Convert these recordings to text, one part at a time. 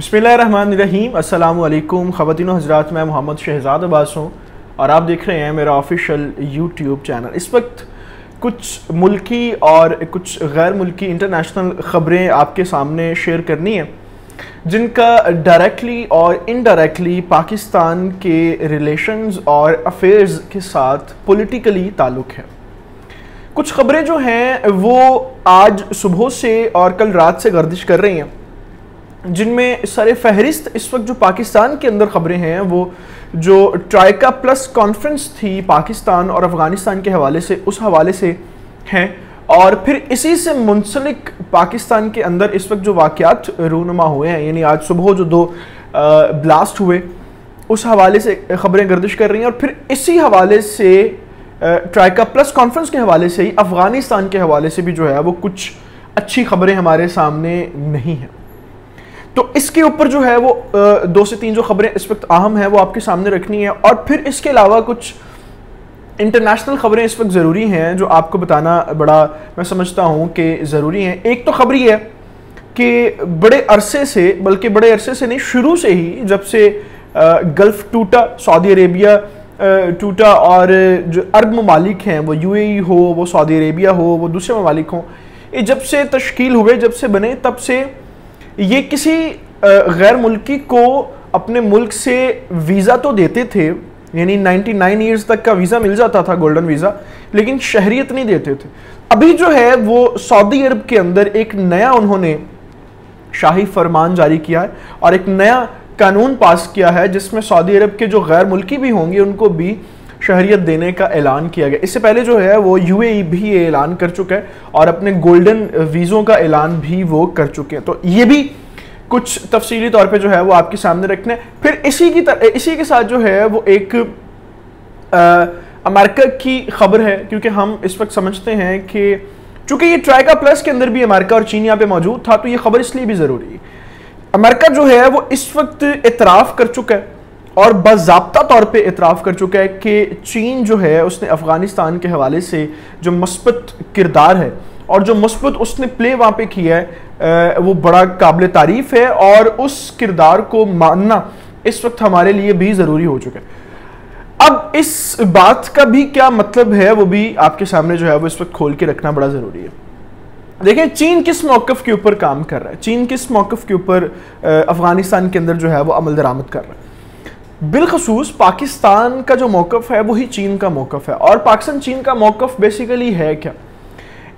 बिस्मिल्लाहिर्रहमानिर्रहीम। अस्सलामु अलैकुम ख़वातीनो हज़रात, मैं मोहम्मद शहज़ाद अब्बास हूँ और आप देख रहे हैं मेरा ऑफिशियल यूट्यूब चैनल। इस वक्त कुछ मुल्की और कुछ गैर मुल्की इंटरनेशनल ख़बरें आपके सामने शेयर करनी है जिनका डायरेक्टली और इनडायरेक्टली पाकिस्तान के रिलेशंस और अफेयर्स के साथ पॉलिटिकली ताल्लुक़ है। कुछ ख़बरें जो हैं वो आज सुबह से और कल रात से गर्दिश कर रही हैं, जिनमें सर फहरिस्त इस वक्त जो पाकिस्तान के अंदर ख़बरें हैं वो जो ट्राइका प्लस कॉन्फ्रेंस थी पाकिस्तान और अफ़गानिस्तान के हवाले से, उस हवाले से हैं। और फिर इसी से मुंसलिक पाकिस्तान के अंदर इस वक्त जो वाक़यात रूनुमा हुए हैं, यानी आज सुबह जो दो ब्लास्ट हुए उस हवाले से ख़बरें गर्दिश कर रही हैं। और फिर इसी हवाले से ट्राइका प्लस कॉन्फ्रेंस के हवाले से ही अफ़गानिस्तान के हवाले से भी जो है वो कुछ अच्छी ख़बरें हमारे सामने नहीं हैं। तो इसके ऊपर जो है वो 2 से 3 जो ख़बरें इस वक्त अहम है वो आपके सामने रखनी है। और फिर इसके अलावा कुछ इंटरनेशनल ख़बरें इस वक्त ज़रूरी हैं जो आपको बताना बड़ा मैं समझता हूँ कि ज़रूरी हैं। एक तो ख़बर ये है कि बड़े अरसे से, बल्कि बड़े अरसे से नहीं, शुरू से ही जब से गल्फ़ टूटा, सऊदी अरेबिया टूटा और जो अरब ममालिक हैं वो UAE हो, वो सऊदी अरेबिया हो, वो दूसरे ममालिक हों, ये जब से तश्कील हुए, जब से बने, तब से ये किसी गैर मुल्की को अपने मुल्क से वीज़ा तो देते थे, यानी 99 ईयर्स तक का वीज़ा मिल जाता था, गोल्डन वीज़ा, लेकिन शहरियत नहीं देते थे। अभी जो है वो सऊदी अरब के अंदर एक नया उन्होंने शाही फरमान जारी किया है और एक नया कानून पास किया है जिसमें सऊदी अरब के जो गैर मुल्की भी होंगे उनको भी शहरियत देने का ऐलान किया गया। इससे पहले जो है वो UAE भी ये ऐलान कर चुका है और अपने गोल्डन वीज़ों का ऐलान भी वो कर चुके हैं। तो ये भी कुछ तफसीली तौर पे जो है वो आपके सामने रखने। फिर इसी के साथ जो है वो एक अमेरिका की खबर है, क्योंकि हम इस वक्त समझते हैं कि चूंकि ये ट्राइका प्लस के अंदर भी अमेरिका और चीन यहाँ पे मौजूद था, तो ये खबर इसलिए भी ज़रूरी है। अमेरिका जो है वो इस वक्त इतराफ़ कर चुका है और बाज़ाब्ता तौर पे इतराफ़ कर चुका है कि चीन जो है उसने अफ़गानिस्तान के हवाले से जो मस्बत किरदार है और जो मस्बत उसने प्ले वहाँ पे किया है वो बड़ा काबिल तारीफ़ है और उस किरदार को मानना इस वक्त हमारे लिए भी ज़रूरी हो चुका है। अब इस बात का भी क्या मतलब है वो भी आपके सामने जो है वो इस वक्त खोल के रखना बड़ा ज़रूरी है। देखिए, चीन किस मौक़िफ़ के ऊपर काम कर रहा है, चीन किस मौक़िफ़ के ऊपर अफ़गानिस्तान के अंदर जो है वो अमल दरामद कर रहा है। बिलखसूस पाकिस्तान का जो मौक़िफ़ है वही चीन का मौक़िफ़ है। और पाकिस्तान चीन का मौक़िफ़ बेसिकली है क्या,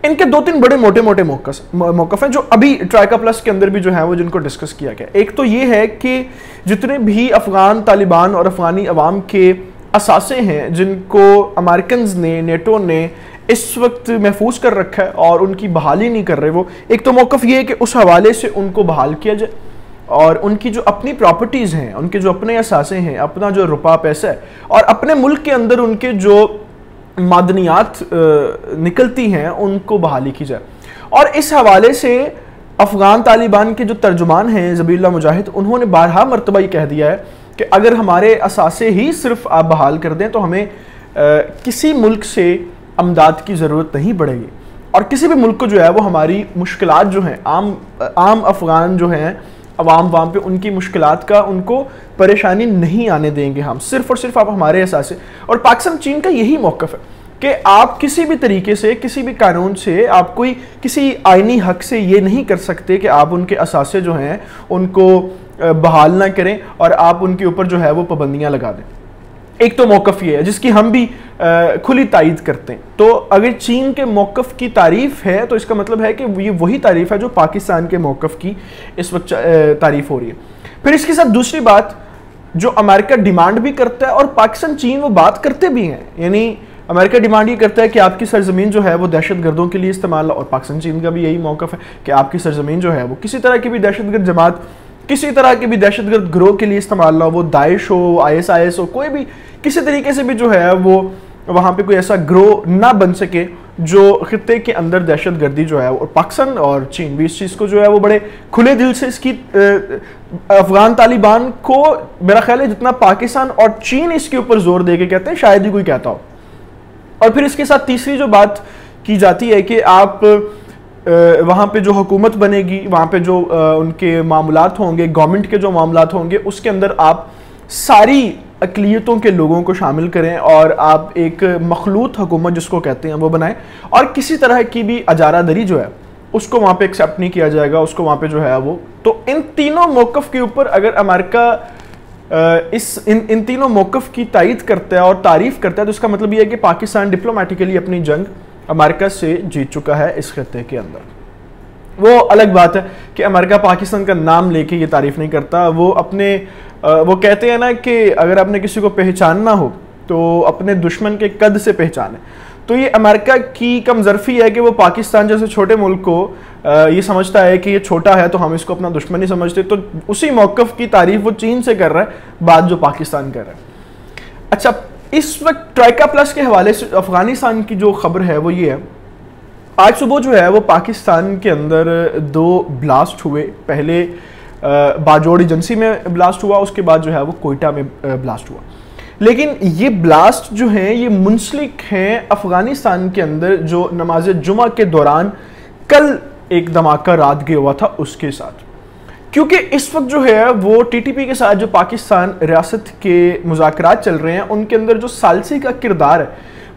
इनके 2-3 बड़े मोटे मोटे मौक़िफ़ हैं जो अभी ट्राइका प्लस के अंदर भी जो है वो जिनको डिस्कस किया गया। एक तो ये है कि जितने भी अफ़गान तालिबान और अफ़गानी अवाम के असासे हैं जिनको अमेरिकन ने, नेटो ने इस वक्त महफूज कर रखा है और उनकी बहाली नहीं कर रहे, वो एक तो मौक़िफ़ ये है कि उस हवाले से उनको बहाल किया जाए और उनकी जो अपनी प्रॉपर्टीज़ हैं, उनके जो अपने असासे हैं, अपना जो रुपया पैसा है और अपने मुल्क के अंदर उनके जो मादनियात निकलती हैं उनको बहाली की जाए। और इस हवाले से अफ़गान तालिबान के जो तर्जुमान हैं ज़बीहुल्लाह मुजाहिद, उन्होंने बारहा मरतबा ये कह दिया है कि अगर हमारे असासे ही सिर्फ आप बहाल कर दें तो हमें किसी मुल्क से अमदाद की ज़रूरत नहीं पड़ेगी और किसी भी मुल्क को जो है वो हमारी मुश्किलात जो हैं, आम अफ़गान जो हैं अवाम वहाँ पे उनकी मुश्किलात का उनको परेशानी नहीं आने देंगे हम, सिर्फ़ और सिर्फ आप हमारे एहसास से। और पाकिस्तान चीन का यही मौक़िफ़ है कि आप किसी भी तरीके से, किसी भी कानून से, आप कोई किसी आइनी हक से ये नहीं कर सकते कि आप उनके असासे जो हैं उनको बहाल ना करें और आप उनके ऊपर जो है वो पाबंदियाँ लगा दें। एक तो मौक़िफ़ ये है जिसकी हम भी खुली तायद करते हैं। तो अगर चीन के मौक़िफ़ की तारीफ़ है तो इसका मतलब है कि ये वही तारीफ़ है जो पाकिस्तान के मौक़िफ़ की इस वक्त तारीफ़ हो रही है। फिर इसके साथ दूसरी बात जो अमेरिका डिमांड भी करता है और पाकिस्तान चीन वो बात करते भी हैं, यानी अमेरिका डिमांड ये करता है कि आपकी सरजमीन जो है वो दहशतगर्दों के लिए इस्तेमाल, और पाकिस्तान चीन का भी यही मौक़िफ़ है कि आपकी सरजमीन जो है वो किसी तरह की भी दहशतगर्द जमात, किसी तरह के भी दहशतगर्द ग्रोह के लिए इस्तेमाल ना हो, वो दाइश हो, ISIS हो, कोई भी किसी तरीके से भी जो है वो वहाँ पे कोई ऐसा ग्रोह ना बन सके जो खित्ते के अंदर दहशत गर्दी जो है। और पाकिस्तान और चीन भी इस चीज़ को जो है वो बड़े खुले दिल से इसकी अफ़गान तालिबान को, मेरा ख्याल है जितना पाकिस्तान और चीन इसके ऊपर जोर दे के कहते हैं शायद ही कोई कहता हो। और फिर इसके साथ तीसरी जो बात की जाती है कि आप वहाँ पे जो हुकूमत बनेगी, वहाँ पे जो उनके मामलात होंगे, गवर्नमेंट के जो मामलात होंगे, उसके अंदर आप सारी अक़लियतों के लोगों को शामिल करें और आप एक मखलूत हुकूमत जिसको कहते हैं वो बनाएं, और किसी तरह की भी अजारादरी जो है उसको वहाँ पे एक्सेप्ट नहीं किया जाएगा, उसको वहाँ पे जो है वो। तो इन तीनों मौक़िफ़ के ऊपर अगर अमेरिका इन तीनों मौक़िफ़ की तायीद करता है और तारीफ़ करता है, तो इसका मतलब ये है कि पाकिस्तान डिप्लोमेटिकली अपनी जंग अमेरिका से जीत चुका है इस खत्ते के अंदर। वो अलग बात है कि अमेरिका पाकिस्तान का नाम लेके ये तारीफ़ नहीं करता, वो कहते हैं ना कि अगर आपने किसी को पहचानना हो तो अपने दुश्मन के कद से पहचाने। तो ये अमेरिका की कमज़रफ़ी है कि वो पाकिस्तान जैसे छोटे मुल्क को ये समझता है कि ये छोटा है तो हम इसको अपना दुश्मन नहीं समझते, तो उसी मौक़िफ़ की तारीफ़ वो चीन से कर रहा है, बात जो पाकिस्तान कर रहा है। अच्छा, इस वक्त ट्राइका प्लस के हवाले से अफ़गानिस्तान की जो खबर है वो ये है, आज सुबह जो है वो पाकिस्तान के अंदर 2 ब्लास्ट हुए। पहले बाजोड़ एजेंसी में ब्लास्ट हुआ, उसके बाद जो है वो कोयटा में ब्लास्ट हुआ। लेकिन ये ब्लास्ट जो हैं ये मुंसलिक हैं अफ़गानिस्तान के अंदर जो नमाज जुमा के दौरान कल एक धमाका रात गया हुआ था उसके साथ, क्योंकि इस वक्त जो है वो टीटीपी के साथ जो पाकिस्तान रियासत के मुज़ाकरात चल रहे हैं उनके अंदर जो सालसी का किरदार है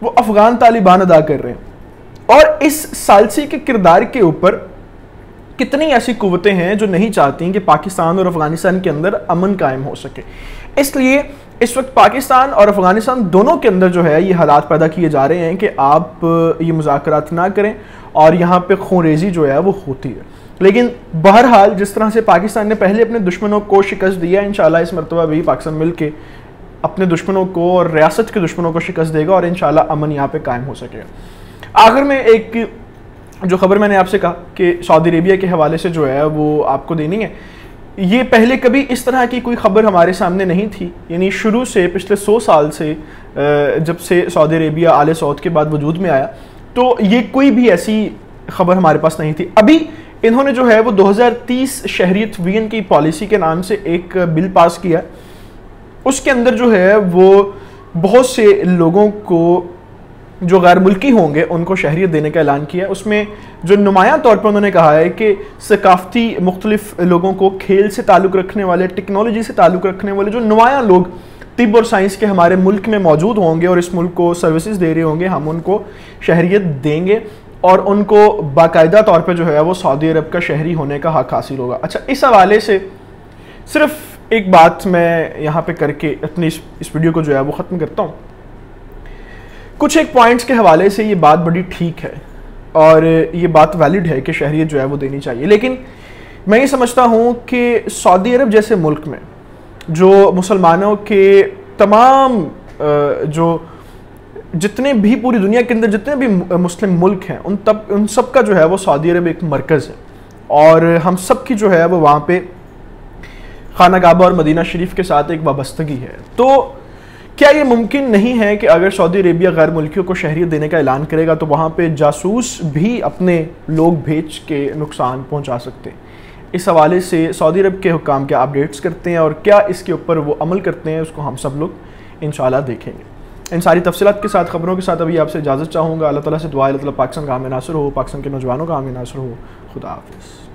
वो अफ़गान तालिबान अदा कर रहे हैं, और इस सालसी के किरदार के ऊपर कितनी ऐसी कुव्वतें हैं जो नहीं चाहती कि पाकिस्तान और अफ़गानिस्तान के अंदर अमन कायम हो सके। इसलिए इस वक्त पाकिस्तान और अफ़गानिस्तान दोनों के अंदर जो है ये हालात पैदा किए जा रहे हैं कि आप ये मुज़ाकरात ना करें और यहाँ पे खूनरेज़ी जो है वो होती है। लेकिन बहरहाल जिस तरह से पाकिस्तान ने पहले अपने दुश्मनों को शिकस्त दिया, इंशाल्लाह इस मरतबा भी पाकिस्तान मिल के अपने दुश्मनों को और रियासत के दुश्मनों को शिकस्त देगा और इंशाल्लाह अमन यहाँ पे कायम हो सकेगा। आखिर में एक जो खबर मैंने आपसे कहा कि सऊदी अरेबिया के हवाले से जो है वो आपको देनी है, ये पहले कभी इस तरह की कोई खबर हमारे सामने नहीं थी। यानी शुरू से पिछले 100 साल से जब से सऊदी अरेबिया आले सऊद के बाद वजूद में आया, तो ये कोई भी ऐसी खबर हमारे पास नहीं थी। अभी इन्होंने जो है वो 2030 शहरियत वीन की पॉलिसी के नाम से एक बिल पास किया, उसके अंदर जो है वो बहुत से लोगों को जो गैर मुल्की होंगे उनको शहरियत देने का ऐलान किया। उसमें जो नुमायां तौर पर उन्होंने कहा है कि सकाफती मुख्तलिफ लोगों को, खेल से ताल्लुक़ रखने वाले, टेक्नोलॉजी से ताल्लुक़ रखने वाले जो नुमायां लोग तिब और साइंस के हमारे मुल्क में मौजूद होंगे और इस मुल्क को सर्विसेज दे रहे होंगे, हम उनको शहरियत देंगे और उनको बाकायदा तौर पर जो है वो सऊदी अरब का शहरी होने का हक हासिल होगा। अच्छा, इस हवाले से सिर्फ एक बात मैं यहाँ पे करके अपनी इस वीडियो को जो है वो ख़त्म करता हूँ। कुछ एक पॉइंट्स के हवाले से ये बात बड़ी ठीक है और ये बात वैलिड है कि शहरियत जो है वो देनी चाहिए, लेकिन मैं ये समझता हूँ कि सऊदी अरब जैसे मुल्क में जो मुसलमानों के तमाम जो जितने भी पूरी दुनिया के अंदर जितने भी मुस्लिम मुल्क हैं उन सब का जो है वो सऊदी अरब एक मरकज़ है और हम सब की जो है वो वहाँ पे खाना काबा और मदीना शरीफ के साथ एक वाबस्तगी है। तो क्या ये मुमकिन नहीं है कि अगर सऊदी अरेबिया गैर मुल्कियों को शहरियत देने का ऐलान करेगा तो वहाँ पे जासूस भी अपने लोग भेज के नुकसान पहुँचा सकते हैं? इस हवाले से सऊदी अरब के हुक्काम क्या अपडेट्स करते हैं और क्या इसके ऊपर वो अमल करते हैं, उसको हम सब लोग इंशाल्लाह देखेंगे। इन सारी तफसीलात के साथ, खबरों के साथ अभी आपसे इजाज़त चाहूँगा। अल्लाह ताला से दुआ है अल्लाह ताला पाकिस्तान का आम नासर हो, पाकिस्तान के नौजवानों का आम नासर हो। खुदा हाफ़िज़।